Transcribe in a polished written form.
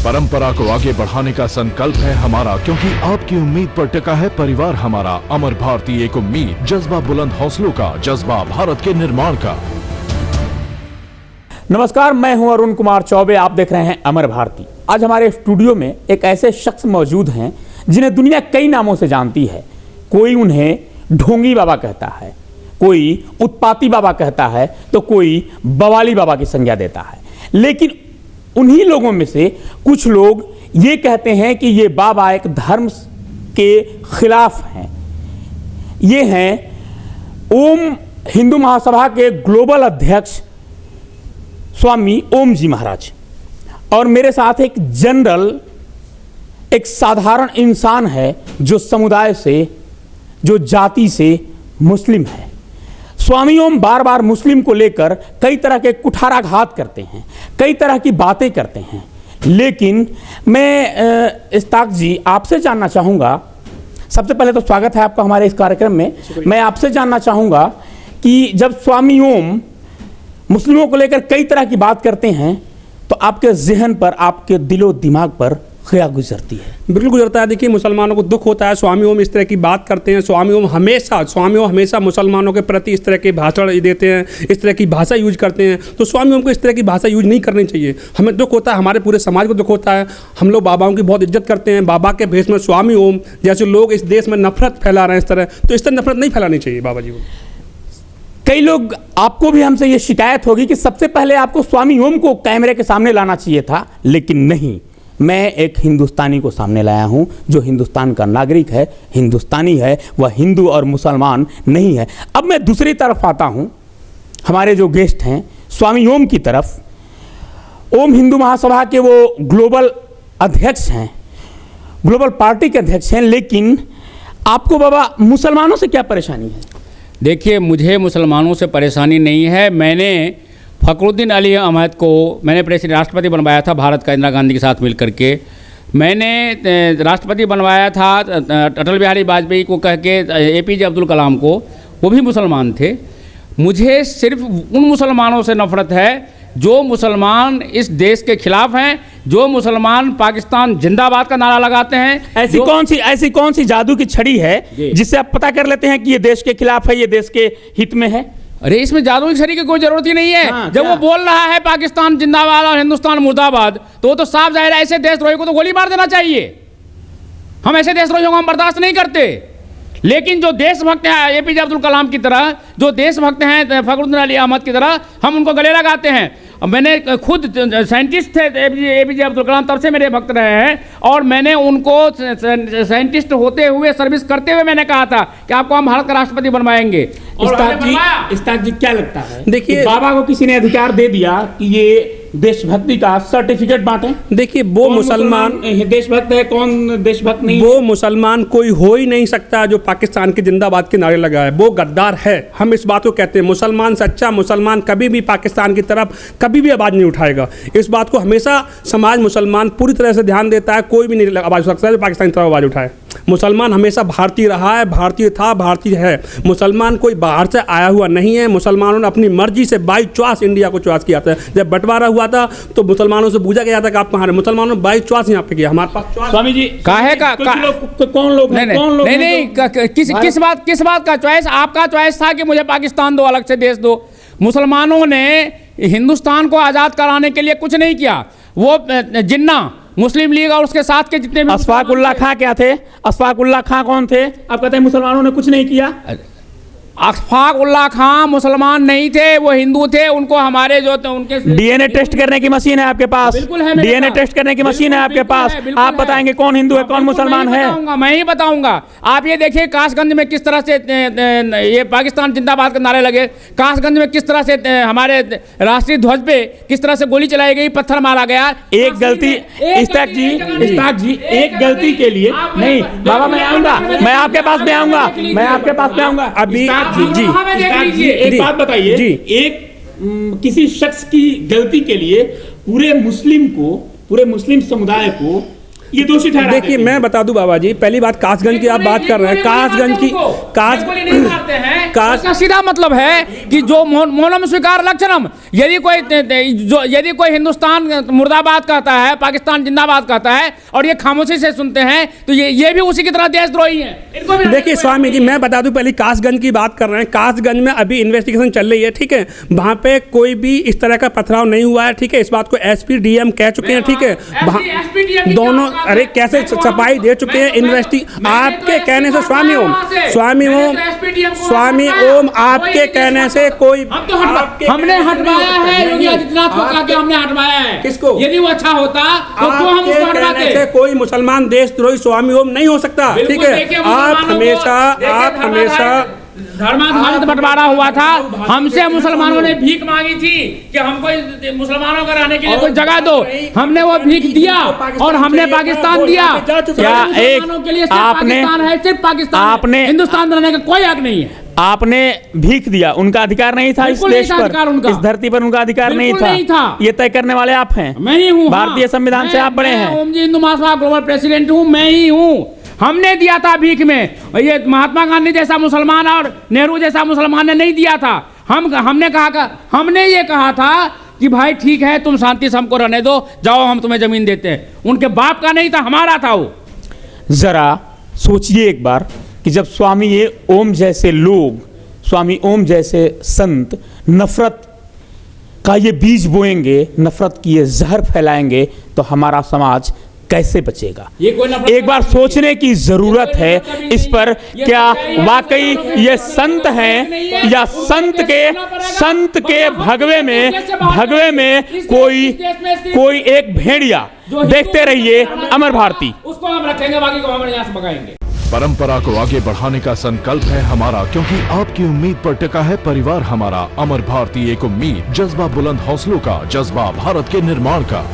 परंपरा को आगे बढ़ाने का संकल्प है हमारा, क्योंकि आपकी उम्मीद पर टिका है परिवार हमारा। अमर भारती एक उम्मीद, जज्बा बुलंद हौसलों का, जज्बा भारत के निर्माण का। नमस्कार, मैं हूं अरुण कुमार चौबे, आप देख रहे हैं अमर भारती। आज हमारे स्टूडियो में एक ऐसे शख्स मौजूद हैं जिन्हें दुनिया कई नामों से जानती है। कोई उन्हें ढोंगी बाबा कहता है, कोई उत्पाती बाबा कहता है, तो कोई बवाली बाबा की संज्ञा देता है। लेकिन उन्हीं लोगों में से कुछ लोग ये कहते हैं कि ये बाबा एक धर्म के खिलाफ हैं। ये हैं ओम हिंदू महासभा के ग्लोबल अध्यक्ष स्वामी ओम जी महाराज, और मेरे साथ एक जनरल, एक साधारण इंसान है जो समुदाय से, जो जाति से मुस्लिम है। स्वामी ओम बार बार मुस्लिम को लेकर कई तरह के कुठाराघात करते हैं, कई तरह की बातें करते हैं। लेकिन मैं इस्ताक जी आपसे जानना चाहूँगा, सबसे पहले तो स्वागत है आपका हमारे इस कार्यक्रम में। मैं आपसे जानना चाहूँगा कि जब स्वामी ओम मुस्लिमों को लेकर कई तरह की बात करते हैं तो आपके जहन पर, आपके दिलो दिमाग पर क्या गुजरती है? बिल्कुल गुजरता है। देखिए, मुसलमानों को दुख होता है, स्वामी ओम इस तरह की बात करते हैं। स्वामी ओम हमेशा मुसलमानों के प्रति इस तरह के भाषण देते हैं, इस तरह की भाषा यूज करते हैं। तो स्वामी ओम को इस तरह की भाषा यूज नहीं करनी चाहिए। हमें दुख होता है, हमारे पूरे समाज को दुख होता है। हम लोग बाबाओं की बहुत इज्जत करते हैं। बाबा के भेष में स्वामी ओम जैसे लोग इस देश में नफरत फैला रहे हैं इस तरह, तो इस तरह नफरत नहीं फैलानी चाहिए बाबा जी को। कई लोग, आपको भी हमसे ये शिकायत होगी कि सबसे पहले आपको स्वामी ओम को कैमरे के सामने लाना चाहिए था, लेकिन नहीं, मैं एक हिंदुस्तानी को सामने लाया हूं जो हिंदुस्तान का नागरिक है, हिंदुस्तानी है, वह हिंदू और मुसलमान नहीं है। अब मैं दूसरी तरफ आता हूं, हमारे जो गेस्ट हैं स्वामी ओम की तरफ। ओम हिंदू महासभा के वो ग्लोबल अध्यक्ष हैं, ग्लोबल पार्टी के अध्यक्ष हैं, लेकिन आपको बाबा मुसलमानों से क्या परेशानी है? देखिए, मुझे मुसलमानों से परेशानी नहीं है। मैंने फ़खरुद्दीन अली अहमद को मैंने प्रेसिडेंट राष्ट्रपति बनवाया था भारत का, इंदिरा गांधी के साथ मिल करके। मैंने राष्ट्रपति बनवाया था अटल बिहारी वाजपेयी को कह के, APJ अब्दुल कलाम को, वो भी मुसलमान थे। मुझे सिर्फ उन मुसलमानों से नफ़रत है जो मुसलमान इस देश के खिलाफ हैं, जो मुसलमान पाकिस्तान जिंदाबाद का नारा लगाते हैं। ऐसी कौन सी जादू की छड़ी है जिससे आप पता कर लेते हैं कि ये देश के खिलाफ है, ये देश के हित में है? अरे, इसमें जादू की छड़ी की कोई जरूरत ही नहीं है। हाँ, जब वो बोल रहा है पाकिस्तान जिंदाबाद और हिंदुस्तान मुर्दाबाद, तो वो तो साफ जाहिर है ऐसे देशद्रोही को तो गोली मार देना चाहिए। हम ऐसे देशद्रोहियों को हम बर्दाश्त नहीं करते। लेकिन जो देशभक्त हैं APJ अब्दुल कलाम की तरह, जो देशभक्त हैं फ़खरुद्दीन अली अहमद की तरह, हम उनको गले लगाते हैं। मैंने खुद साइंटिस्ट थे APJ अब्दुल कलाम, तब से मेरे भक्त रहे हैं, और मैंने उनको साइंटिस्ट होते हुए, सर्विस करते हुए मैंने कहा था कि आपको हम भारत का राष्ट्रपति बनवाएंगे। इस्ताक जी क्या लगता है, देखिए, बाबा को किसी ने अधिकार दे दिया कि ये देशभक्ति का सर्टिफिकेट बांटे? देखिए, वो मुसलमान देशभक्त है, कौन देशभक्त नहीं? वो मुसलमान कोई हो ही नहीं सकता जो पाकिस्तान के जिंदाबाद के नारे लगाए। वो गद्दार है, हम इस बात को कहते हैं। मुसलमान, सच्चा मुसलमान कभी भी पाकिस्तान की तरफ कभी भी आवाज़ नहीं उठाएगा। इस बात को हमेशा समाज मुसलमान पूरी तरह से ध्यान देता है। कोई भी नहीं आवाज़ उठा सकता है जो पाकिस्तान की तरफ आवाज़ उठाए। मुसलमान हमेशा भारतीय रहा है, भारतीय था, भारतीय है। मुसलमान कोई बाहर से आया हुआ नहीं है। मुसलमानों ने अपनी मर्जी से बाई चॉइस इंडिया को चॉइस किया था। जब बंटवारा हुआ था तो मुसलमानों से पूछा गया था कि आप कहाँ हैं। मुसलमानों ने बाई चॉइस यहाँ पे किया। हमारे पास स्वामी जी काहे का कौन लोग नहीं, किस बात का चॉइस? आपका चॉइस था कि मुझे पाकिस्तान दो, अलग से देश दो। मुसलमानों ने हिंदुस्तान को आज़ाद कराने के लिए कुछ नहीं किया। वो जिन्ना मुस्लिम लीग और उसके साथ के जितने भी अशफाक उल्लाह खां क्या थे? अशफाक उल्लाह खां कौन थे? आप कहते हैं मुसलमानों ने कुछ नहीं किया। अशफाक उल्लाह खां मुसलमान नहीं थे, वो हिंदू थे। उनको हमारे जो उनके DNA टेस्ट करने की मशीन है आपके पास? बिल्कुल है। DNA टेस्ट करने की मशीन है आपके पास? आप बताएंगे कौन हिंदू है, कौन मुसलमान है? मैं ही बताऊंगा। आप ये देखिए, कासगंज में किस तरह से ये पाकिस्तान जिंदाबाद के नारे लगे। कासगंज में किस तरह से हमारे राष्ट्रीय ध्वज पे किस तरह से गोली चलाई गई, पत्थर मारा गया। एक गलती, इस्ताक जी एक गलती के लिए नहीं। बाबा मैं आऊंगा, मैं आपके पास में आऊंगा, मैं आपके पास में आऊंगा। अभी जी एक बात बताइए, एक किसी शख्स की गलती के लिए पूरे मुस्लिम समुदाय को ये दोषी ठहरा देखिए देते हैं। मैं बता दूं बाबा जी, पहली बात कासगंज की आप बात कर रहे हैं, कासगंज की इसका सीधा मतलब है कि जो मौनम स्वीकार लक्षणम, यदि कोई हिंदुस्तान मुर्दाबाद कहता है, पाकिस्तान जिंदाबाद कहता है और ये खामोशी से सुनते हैं, तो ये भी उसी की तरह देशद्रोही हैं। देखिए स्वामी जी, मैं बता दूं, पहले कासगंज की बात कर रहे हैं। कासगंज में अभी इन्वेस्टिगेशन चल रही है, ठीक है, वहां पे कोई भी इस तरह का पथराव नहीं हुआ है, ठीक है, इस बात को एसपी डीएम कह चुके हैं, ठीक है, दोनों अरे कैसे सफाई दे चुके हैं। आपके कहने से स्वामी ओम आपके कहने से कोई हमने हटवाया है, योगी आदित्यनाथ को कहा कि हमने हटवाया है। किसको? यदि वो अच्छा होता तो क्यों हम उसको हटवाते? से कोई मुसलमान देशद्रोही स्वामी ओम नहीं हो सकता, ठीक है। आप हमेशा धर्माधारित बंटवारा हुआ था। हमसे मुसलमानों ने भीख मांगी थी कि हमको मुसलमानों का रहने के लिए कोई जगह दो, हमने वो भीख दिया और हमने पाकिस्तान दिया। क्या मुसलमानों के लिए सिर्फ पाकिस्तान है, सिर्फ पाकिस्तान है, हिंदुस्तान रहने का कोई हक नहीं है। आपने भीख दिया, उनका अधिकार नहीं था इस देश पर, इस धरती पर उनका अधिकार नहीं था। ये तय करने वाले आप हैं। मैं ही हूँ। भारतीय संविधान से आप बड़े हैं। ओम जी हिंदू महासभा ग्लोबल प्रेसिडेंट हूँ, मैं ही हूँ। हमने दिया था भीख में, ये महात्मा गांधी जैसा मुसलमान और नेहरू जैसा मुसलमान ने नहीं दिया था। हमने ये कहा था कि भाई ठीक है, तुम शांति से हमको रहने दो, जाओ हम तुम्हें जमीन देते हैं। उनके बाप का नहीं था, हमारा था वो। जरा सोचिए एक बार कि जब स्वामी ओम जैसे लोग, स्वामी ओम जैसे संत नफरत का ये बीज बोएंगे, नफरत की ये जहर फैलाएंगे, तो हमारा समाज कैसे बचेगा? एक बार सोचने की जरूरत है इस पर। क्या वाकई ये संत हैं या संत के भगवे में कोई एक भेड़िया? देखते रहिए अमर भारती। उसको हम रखेंगे, बाकी को हम यहाँ से भगाएंगे। परंपरा को आगे बढ़ाने का संकल्प है हमारा, क्योंकि आपकी उम्मीद पर टिका है परिवार हमारा। अमर भारती एक उम्मीद, जज्बा बुलंद हौसलों का, जज्बा भारत के निर्माण का।